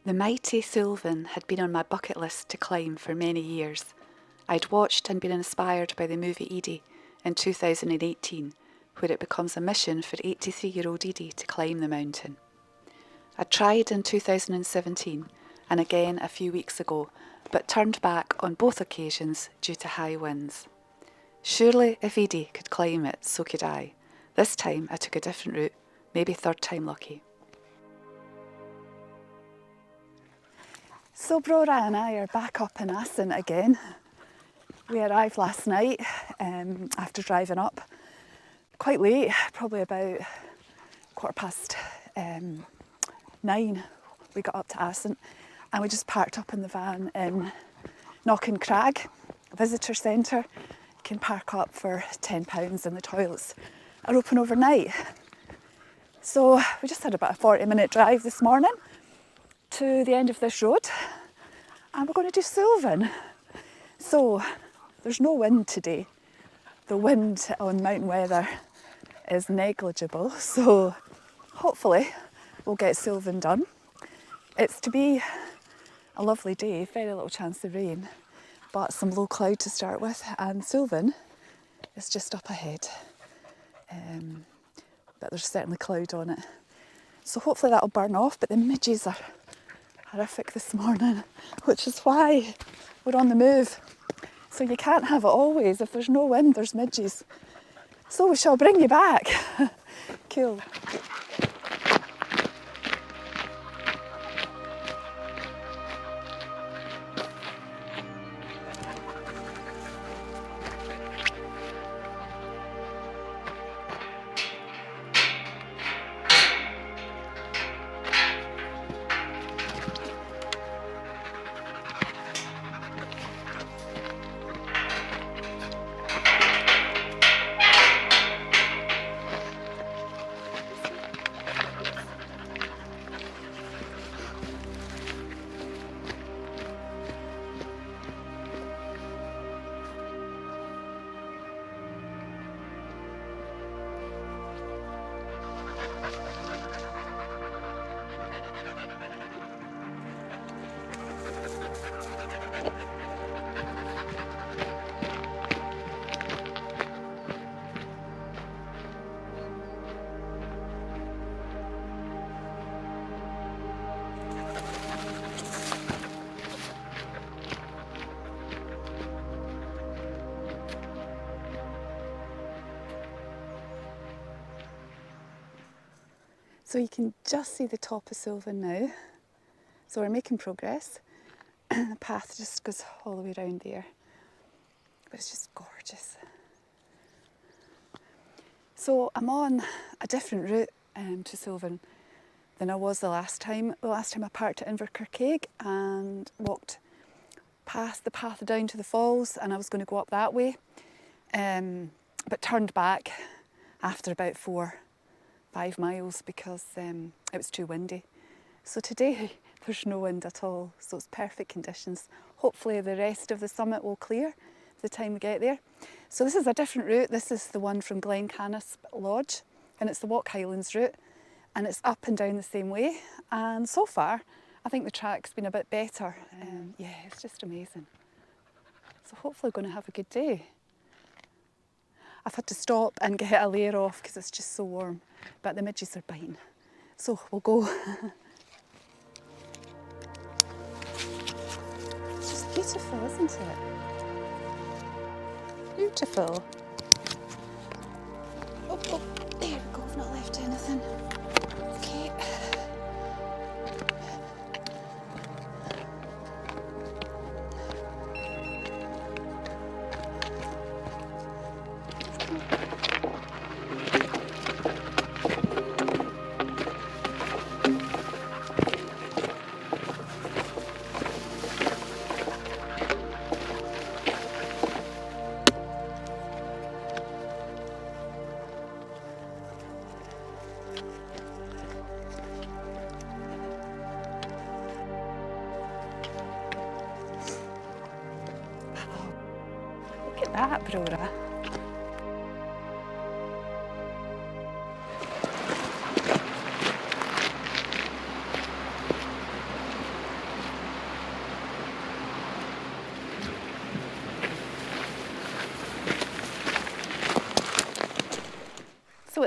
The mighty Suilven had been on my bucket list to climb for many years. I'd watched and been inspired by the movie Edie in 2018, where it becomes a mission for 83-year-old Edie to climb the mountain. I tried in 2017 and again a few weeks ago, but turned back on both occasions due to high winds. Surely if Edie could climb it, so could I. This time I took a different route, maybe third time lucky. So Brora and I are back up in Assynt again. We arrived last night after driving up quite late, probably about 9:15. We got up to Assynt and we just parked up in the van in Knockin Crag Visitor Centre. You can park up for £10 and the toilets are open overnight. So we just had about a 40-minute drive this morning to the end of this road and we're going to do Suilven. So there's no wind today. The wind on Mountain Weather is negligible, so hopefully we'll get Suilven done. It's to be a lovely day, very little chance of rain, but some low cloud to start with, and Suilven is just up ahead. But there's certainly cloud on it. So hopefully that'll burn off, but the midges are horrific this morning, which is why we're on the move. So you can't have it always. If there's no wind, there's midges. So we shall bring you back. Cool. So you can just see the top of Suilven now. So we're making progress. The path just goes all the way around there. But it's just gorgeous. So I'm on a different route to Suilven than I was the last time. The last time I parked at Invercarcraig and walked past the path down to the falls, and I was going to go up that way, but turned back after about 4-5 miles because it was too windy. So today there's no wind at all, so it's perfect conditions. Hopefully the rest of the summit will clear by the time we get there. So this is a different route. This is the one from Glencanisp Lodge, and it's the Walk Highlands route, and it's up and down the same way. And so far I think the track's been a bit better. Yeah, it's just amazing. So hopefully we're going to have a good day. I've had to stop and get a layer off because it's just so warm, but the midges are biting. So we'll go. It's just beautiful, isn't it? Beautiful. Oh, oh, there we go, I've not left anything. Okay. Look at that, Brora.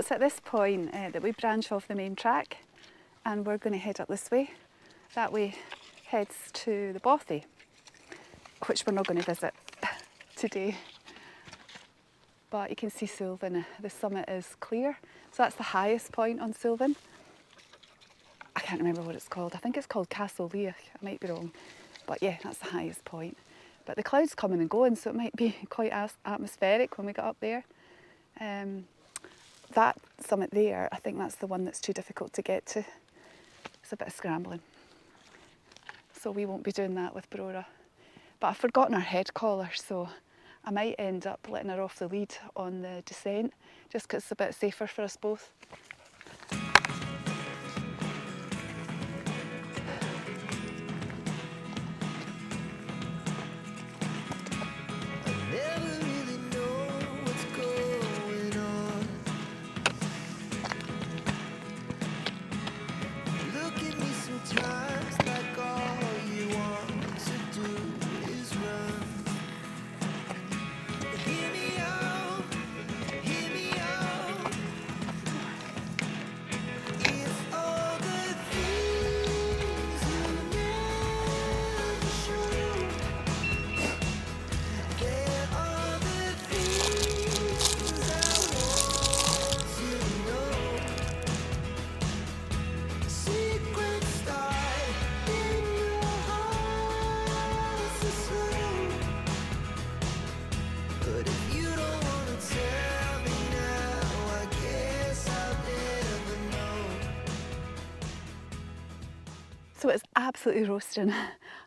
it's at this point that we branch off the main track and we're going to head up this way. That way heads to the bothy, which we're not going to visit today. But you can see Suilven, the summit is clear. So that's the highest point on Suilven. I can't remember what it's called. I think it's called Castle Leach. I might be wrong. But yeah, that's the highest point. But the clouds coming and going, so it might be quite atmospheric when we get up there. That summit there, I think that's the one that's too difficult to get to. It's a bit of scrambling. So we won't be doing that with Brora. But I've forgotten our head collar, so I might end up letting her off the lead on the descent, just because it's a bit safer for us both. So it's absolutely roasting.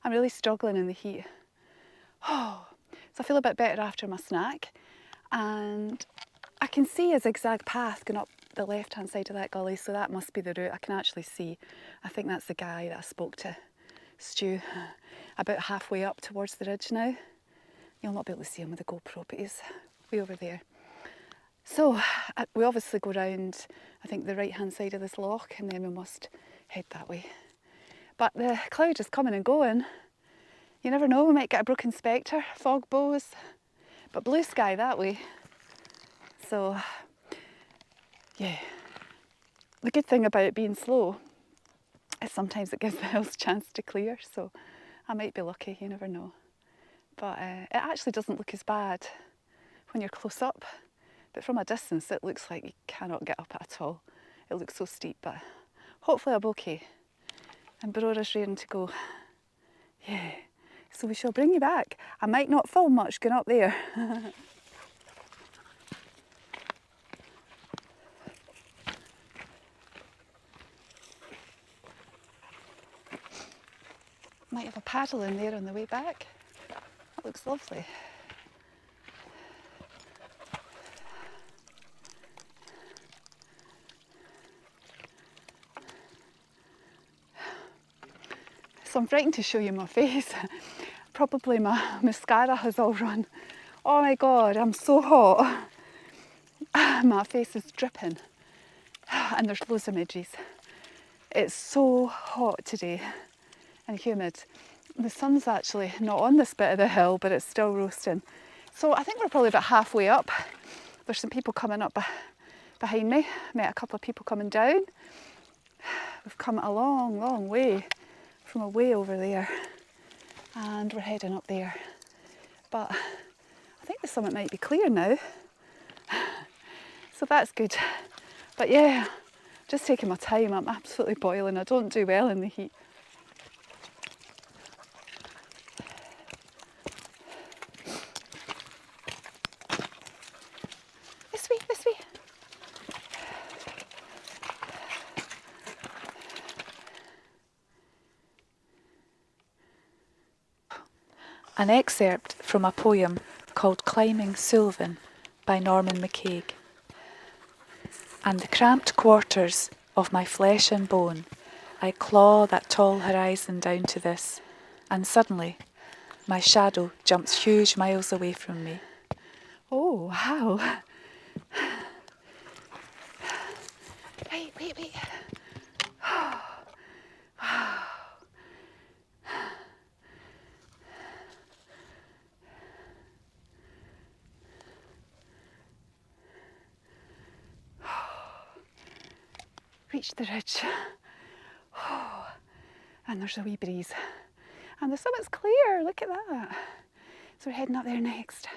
I'm really struggling in the heat. Oh, so I feel a bit better after my snack. And I can see a zigzag path going up the left-hand side of that gully, so that must be the route. I can actually see. I think that's the guy that I spoke to, Stu, about halfway up towards the ridge now. You'll not be able to see him with the GoPro, but he's way over there. So we obviously go round, I think, the right-hand side of this loch, and then we must head that way. But the cloud is coming and going. You never know, we might get a broken spectre, fog bows, but blue sky that way. So, yeah. The good thing about it being slow is sometimes it gives the hills a chance to clear, so I might be lucky, you never know. But it actually doesn't look as bad when you're close up, but from a distance it looks like you cannot get up at all. It looks so steep, but hopefully I'm okay. And Brora's rearing to go. Yeah, so we shall bring you back. I might not film much going up there. Might have a paddle in there on the way back. That looks lovely. So I'm frightened to show you my face. Probably my mascara has all run. Oh my God, I'm so hot. My face is dripping. And there's loads of midges. It's so hot today and humid. The sun's actually not on this bit of the hill, but it's still roasting. So I think we're probably about halfway up. There's some people coming up behind me. Met a couple of people coming down. We've come a long, long way from away over there, and we're heading up there. But I think the summit might be clear now, so that's good. But yeah, just taking my time. I'm absolutely boiling. I don't do well in the heat. This way, this way. An excerpt from a poem called Climbing Suilven by Norman McCaig. And the cramped quarters of my flesh and bone, I claw that tall horizon down to this, and suddenly my shadow jumps huge miles away from me. Oh, wow. Wait. reached the ridge. Oh, and there's a wee breeze. And the summit's clear, look at that. So we're heading up there next.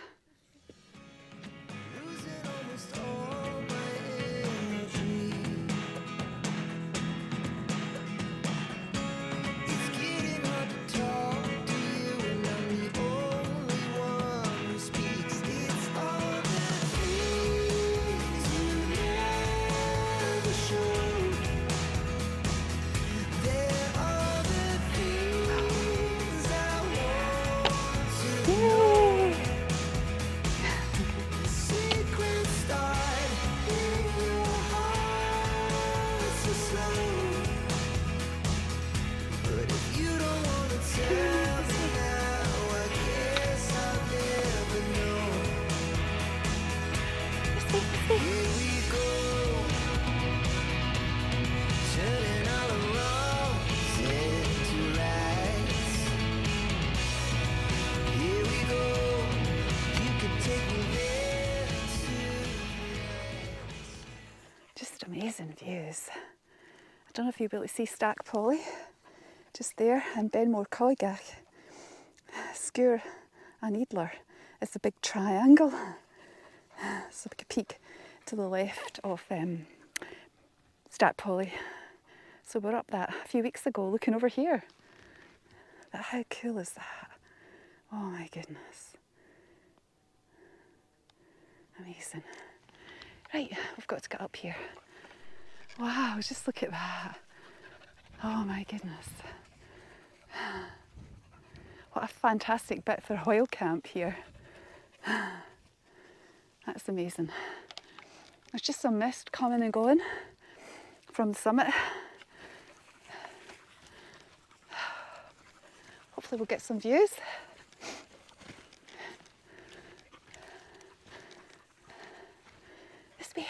Amazing views. I don't know if you'll be able to see Stack Polly just there, and Benmore Coigach, Sgurr and Eidler is the big triangle. So we could peek to the left of Stack Polly. So we're up that a few weeks ago looking over here. But how cool is that? Oh my goodness. Amazing. Right, we've got to get up here. Wow, just look at that. Oh my goodness. What a fantastic bit for a oil camp here. That's amazing. There's just some mist coming and going from the summit. Hopefully we'll get some views. This way.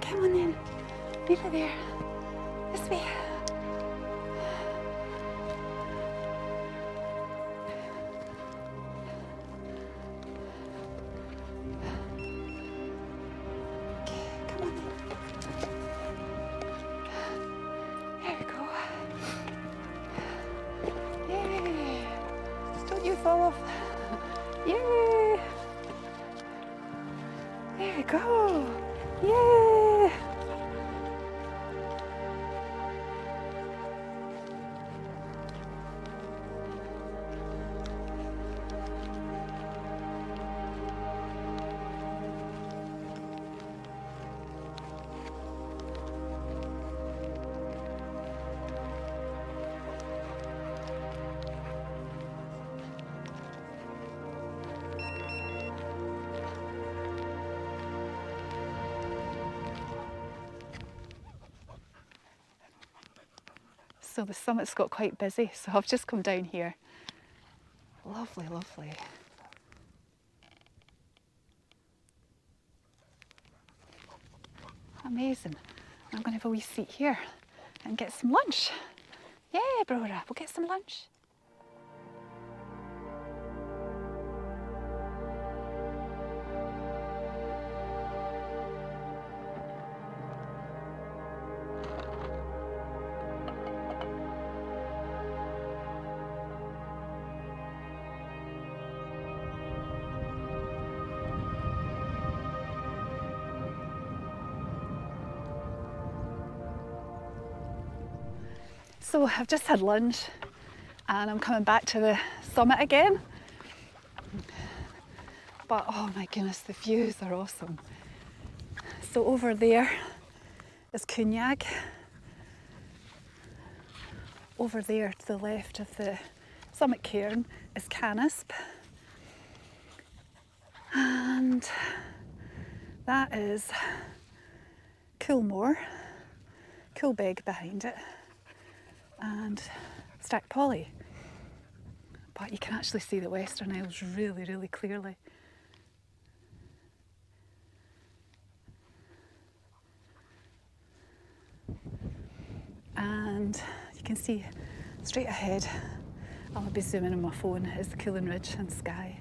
Come on in, nearly there, this way. Come on in. There we go. Yay! Don't you fall off. Yay! There we go. Yay! So the summit's got quite busy, so I've just come down here. Lovely, lovely. Amazing. I'm going to have a wee seat here and get some lunch. Yeah, Brora, we'll get some lunch. So I've just had lunch and I'm coming back to the summit again. But oh my goodness, the views are awesome. So over there is Cwniag. Over there to the left of the summit cairn is Canisp. And that is Coolmore, Coolbeg behind it, and Stack Polly. But you can actually see the Western Isles really, really clearly. And you can see straight ahead, I'll be zooming on my phone, is the Coolin Ridge and Skye.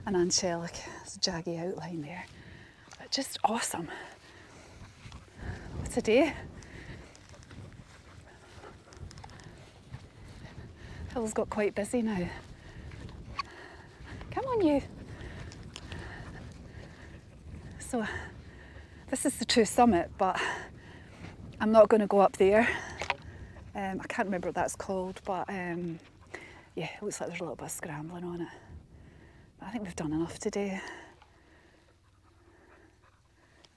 And Anshelic, there's a jaggy outline there, but just awesome. What a day. Hill's got quite busy now. Come on you. So this is the true summit, but I'm not going to go up there. I can't remember what that's called, but yeah, it looks like there's a little bit of scrambling on it. But I think we've done enough today.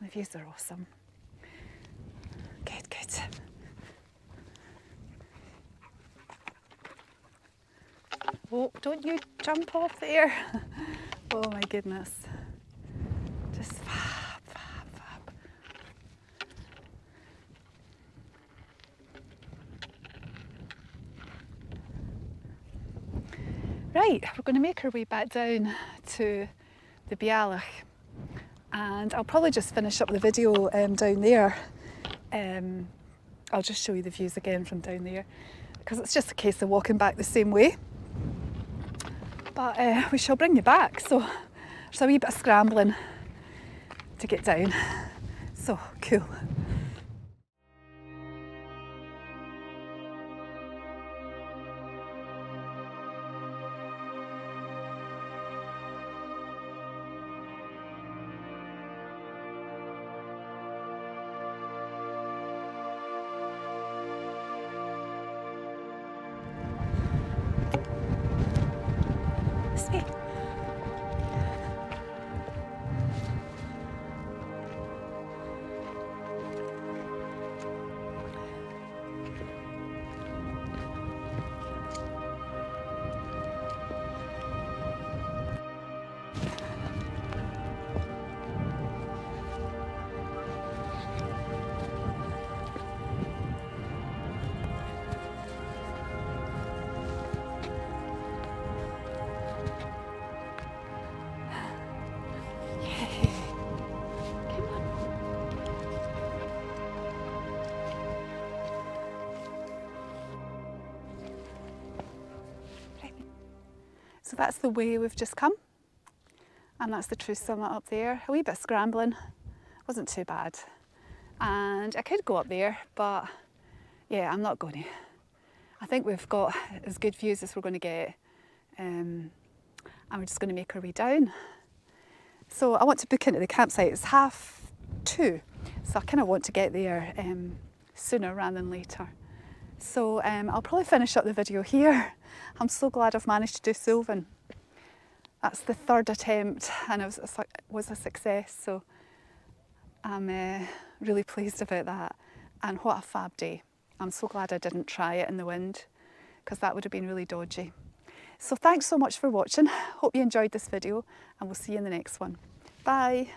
The views are awesome. Good, good. Oh, don't you jump off there. Oh my goodness. Just fab, fab, fab. Right, we're going to make our way back down to the Bealach, and I'll probably just finish up the video down there. I'll just show you the views again from down there, because it's just a case of walking back the same way. But we shall bring you back, so there's a wee bit of scrambling to get down. So cool. Sweet. So that's the way we've just come, and that's the true summit up there. A wee bit scrambling, wasn't too bad. And I could go up there, but yeah, I'm not going to. I think we've got as good views as we're going to get, and we're just going to make our way down. So I want to book into the campsite. It's 2:30, so I kind of want to get there sooner rather than later. So I'll probably finish up the video here. I'm so glad I've managed to do Suilven. That's the 3rd attempt, and it was a success, so I'm really pleased about that. And what a fab day. I'm so glad I didn't try it in the wind, because that would have been really dodgy. So thanks so much for watching. Hope you enjoyed this video, and we'll see you in the next one. Bye.